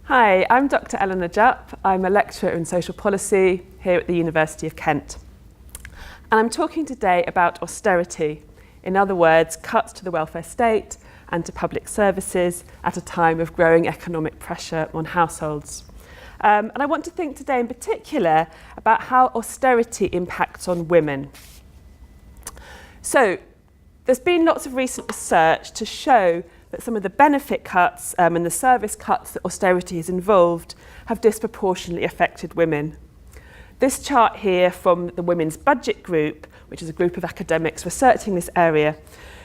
Hi, I'm Dr. Eleanor Jupp. I'm a lecturer in social policy here at the University of Kent. And I'm talking today about austerity, in other words, cuts to the welfare state and to public services at a time of growing economic pressure on households. And I want to think today in particular about how austerity impacts on women. So, there's been lots of recent research to show that some of the benefit cuts and the service cuts that austerity has involved have disproportionately affected women. This chart here from the Women's Budget Group, which is a group of academics researching this area,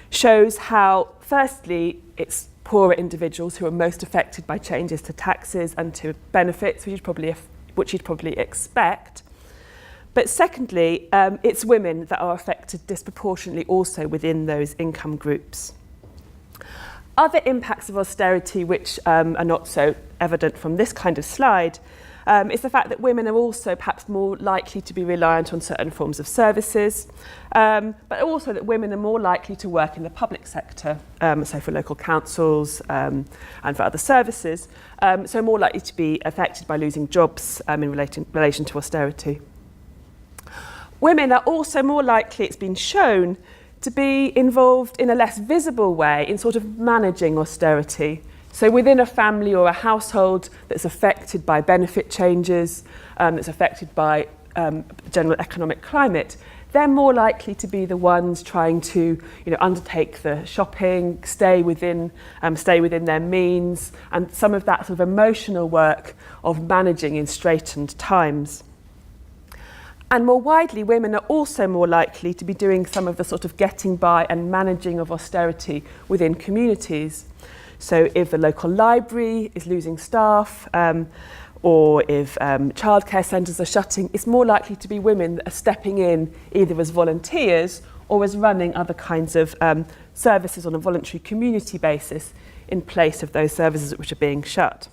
shows how, firstly, it's poorer individuals who are most affected by changes to taxes and to benefits, which you'd probably expect. But secondly, it's women that are affected disproportionately also within those income groups. Other impacts of austerity which are not so evident from this kind of slide is the fact that women are also perhaps more likely to be reliant on certain forms of services, but also that women are more likely to work in the public sector, so for local councils and for other services, so more likely to be affected by losing jobs in relation to austerity. Women are also more likely, it's been shown, to be involved in a less visible way in sort of managing austerity. So within a family or a household that's affected by benefit changes, that's affected by general economic climate, they're more likely to be the ones trying to, undertake the shopping, stay within their means, and some of that sort of emotional work of managing in straitened times. And more widely, women are also more likely to be doing some of the sort of getting by and managing of austerity within communities. So if the local library is losing staff, or if childcare centres are shutting, it's more likely to be women that are stepping in either as volunteers or as running other kinds of services on a voluntary community basis in place of those services which are being shut.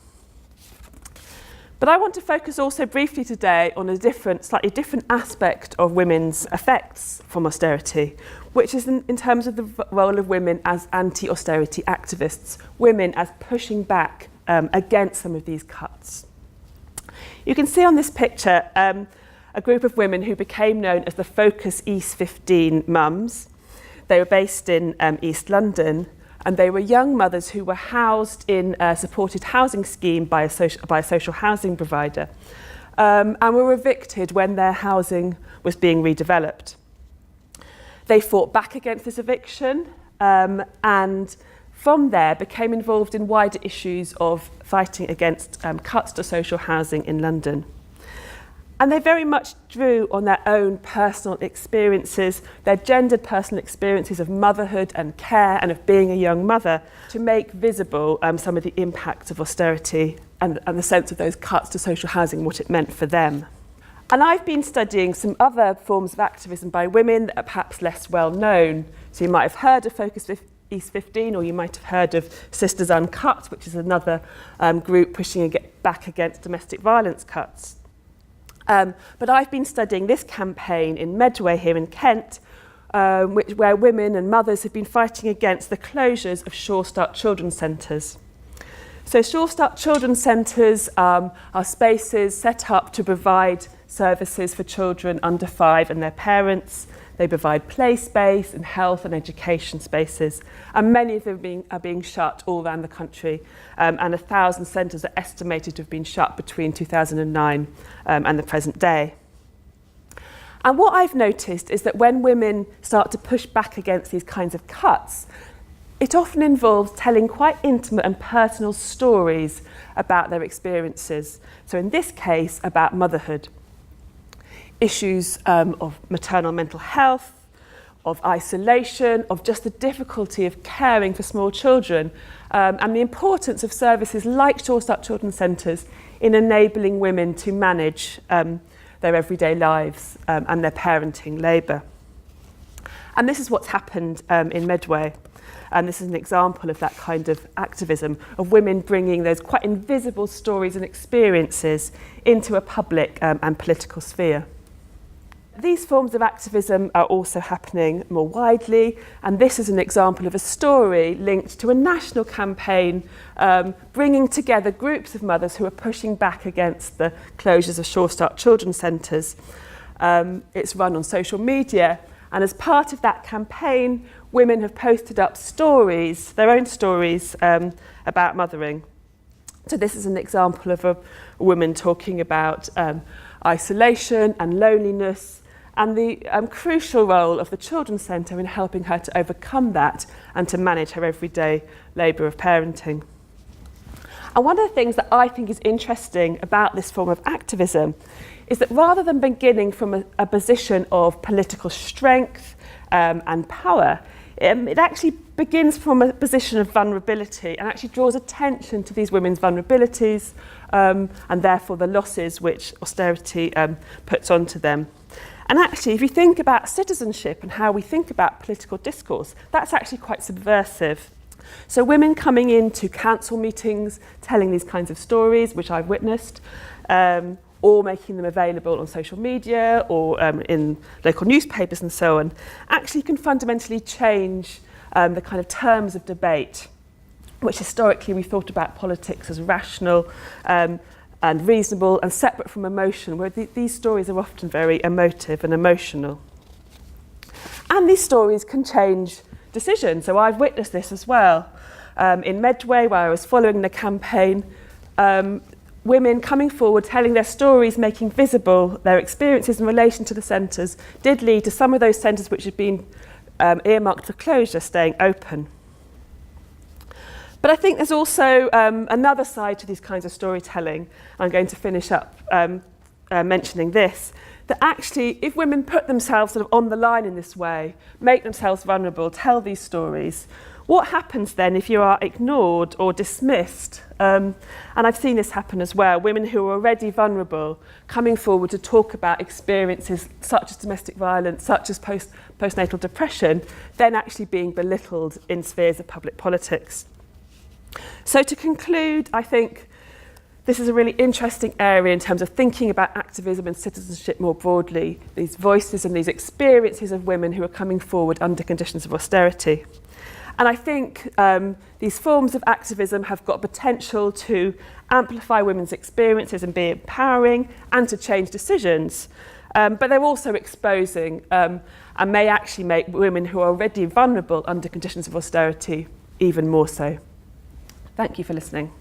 But I want to focus also briefly today on a slightly different aspect of women's effects from austerity, which is in terms of the role of women as anti-austerity activists, women as pushing back against some of these cuts. You can see on this picture a group of women who became known as the Focus East 15 mums. They were based in East London, and they were young mothers who were housed in a supported housing scheme by a social housing provider, and were evicted when their housing was being redeveloped. They fought back against this eviction, and from there became involved in wider issues of fighting against cuts to social housing in London. And they very much drew on their own personal experiences, their gendered personal experiences of motherhood and care and of being a young mother, to make visible some of the impacts of austerity and the sense of those cuts to social housing, what it meant for them. And I've been studying some other forms of activism by women that are perhaps less well known. So you might have heard of Focus East 15, or you might have heard of Sisters Uncut, which is another group pushing back against domestic violence cuts. But I've been studying this campaign in Medway here in Kent, where women and mothers have been fighting against the closures of Sure Start Children's Centres. So Sure Start Children's Centres are spaces set up to provide services for children under 5 and their parents. They provide play space and health and education spaces, and many of them are being shut all around the country, and 1,000 centres are estimated to have been shut between 2009 and the present day. And what I've noticed is that when women start to push back against these kinds of cuts, it often involves telling quite intimate and personal stories about their experiences. So in this case, about motherhood. Issues of maternal mental health, of isolation, of just the difficulty of caring for small children, and the importance of services like Sure Start Children's Centres in enabling women to manage their everyday lives and their parenting labour. And this is what's happened in Medway. And this is an example of that kind of activism, of women bringing those quite invisible stories and experiences into a public and political sphere. these forms of activism are also happening more widely, and this is an example of a story linked to a national campaign bringing together groups of mothers who are pushing back against the closures of Sure Start children's centres. It's run on social media, and as part of that campaign, women have posted up stories, their own stories about mothering. So this is an example of a woman talking about isolation and loneliness and the crucial role of the Children's Centre in helping her to overcome that and to manage her everyday labour of parenting. And one of the things that I think is interesting about this form of activism is that rather than beginning from a position of political strength and power, it actually begins from a position of vulnerability and actually draws attention to these women's vulnerabilities and therefore the losses which austerity puts onto them. And actually, if you think about citizenship and how we think about political discourse, that's actually quite subversive. So women coming into council meetings, telling these kinds of stories, which I've witnessed, or making them available on social media or in local newspapers and so on, actually can fundamentally change the kind of terms of debate, which historically we thought about politics as rational and reasonable and separate from emotion, where these stories are often very emotive and emotional. And these stories can change decisions. So I've witnessed this as well. In Medway, where I was following the campaign, women coming forward, telling their stories, making visible their experiences in relation to the centres, did lead to some of those centres which had been earmarked for closure staying open. But I think there's also another side to these kinds of storytelling. I'm going to finish up mentioning this, that actually if women put themselves sort of on the line in this way, make themselves vulnerable, tell these stories, what happens then if you are ignored or dismissed? And I've seen this happen as well. Women who are already vulnerable coming forward to talk about experiences such as domestic violence, such as postnatal depression, then actually being belittled in spheres of public politics. So to conclude, I think this is a really interesting area in terms of thinking about activism and citizenship more broadly, these voices and these experiences of women who are coming forward under conditions of austerity. And I think these forms of activism have got potential to amplify women's experiences and be empowering and to change decisions. But they're also exposing and may actually make women who are already vulnerable under conditions of austerity even more so. Thank you for listening.